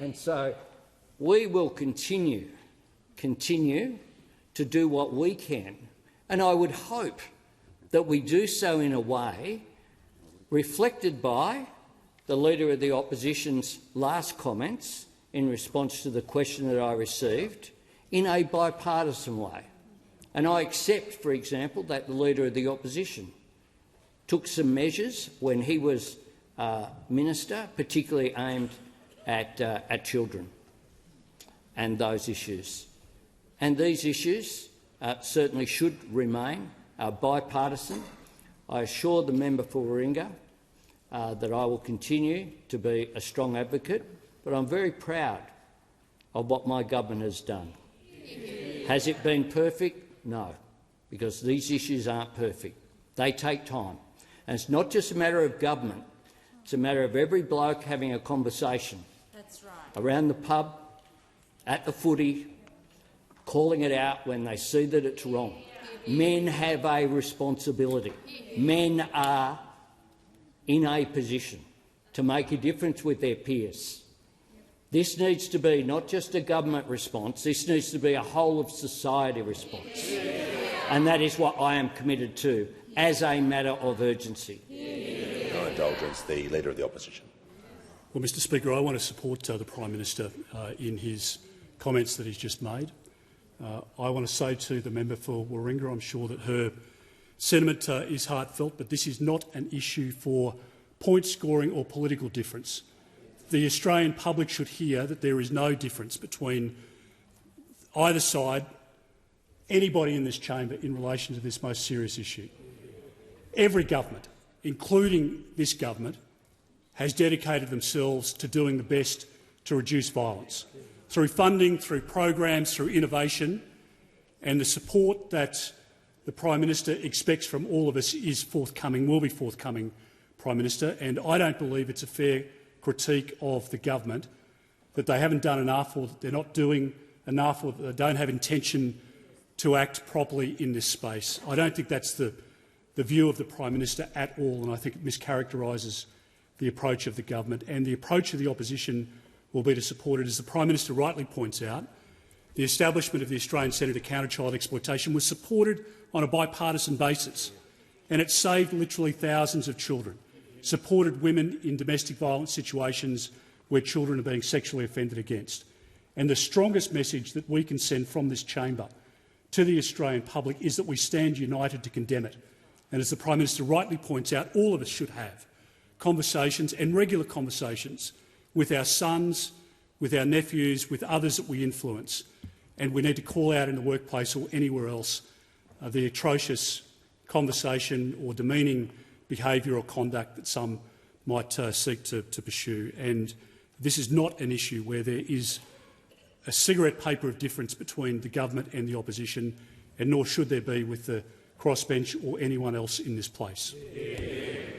And so we will continue to do what we can, and I would hope that we do so in a way reflected by the Leader of the Opposition's last comments in response to the question that I received, in a bipartisan way. And I accept, for example, that the Leader of the Opposition took some measures when he was Minister, particularly aimed at children and those issues. And these issues certainly should remain bipartisan. I assure the member for Warringah that I will continue to be a strong advocate, but I'm very proud of what my government has done. Has it been perfect? No, because these issues aren't perfect. They take time. And it's not just a matter of government, it's a matter of every bloke having a conversation. That's right. Around the pub, at the footy, calling it out when they see that it's wrong. Men have a responsibility. Men are in a position to make a difference with their peers. This needs to be not just a government response, this needs to be a whole-of-society response. And that is what I am committed to as a matter of urgency. No indulgence, the Leader of the Opposition. Well, Mr Speaker, I want to support the Prime Minister in his comments that he's just made. I want to say to the member for Warringah, I'm sure that her sentiment is heartfelt, but this is not an issue for point scoring or political difference. The Australian public should hear that there is no difference between either side, anybody in this chamber, in relation to this most serious issue. Every government, including this government, has dedicated themselves to doing the best to reduce violence, through funding, through programs, through innovation, and the support that the Prime Minister expects from all of us is forthcoming, will be forthcoming, Prime Minister, and I don't believe it's a fair critique of the government that they haven't done enough, or that they're not doing enough, or that they don't have intention to act properly in this space. I don't think that's the view of the Prime Minister at all, and I think it mischaracterises the approach of the government. And the approach of the opposition will be to support it. As the Prime Minister rightly points out, the establishment of the Australian Centre to Counter Child Exploitation was supported on a bipartisan basis, and it saved literally thousands of children, supported women in domestic violence situations where children are being sexually offended against. And the strongest message that we can send from this chamber to the Australian public is that we stand united to condemn it. And as the Prime Minister rightly points out, all of us should have conversations, and regular conversations, with our sons, with our nephews, with others that we influence. And we need to call out in the workplace or anywhere else the atrocious conversation or demeaning behaviour or conduct that some might seek to pursue. And this is not an issue where there is a cigarette paper of difference between the government and the opposition, and nor should there be with the crossbench or anyone else in this place.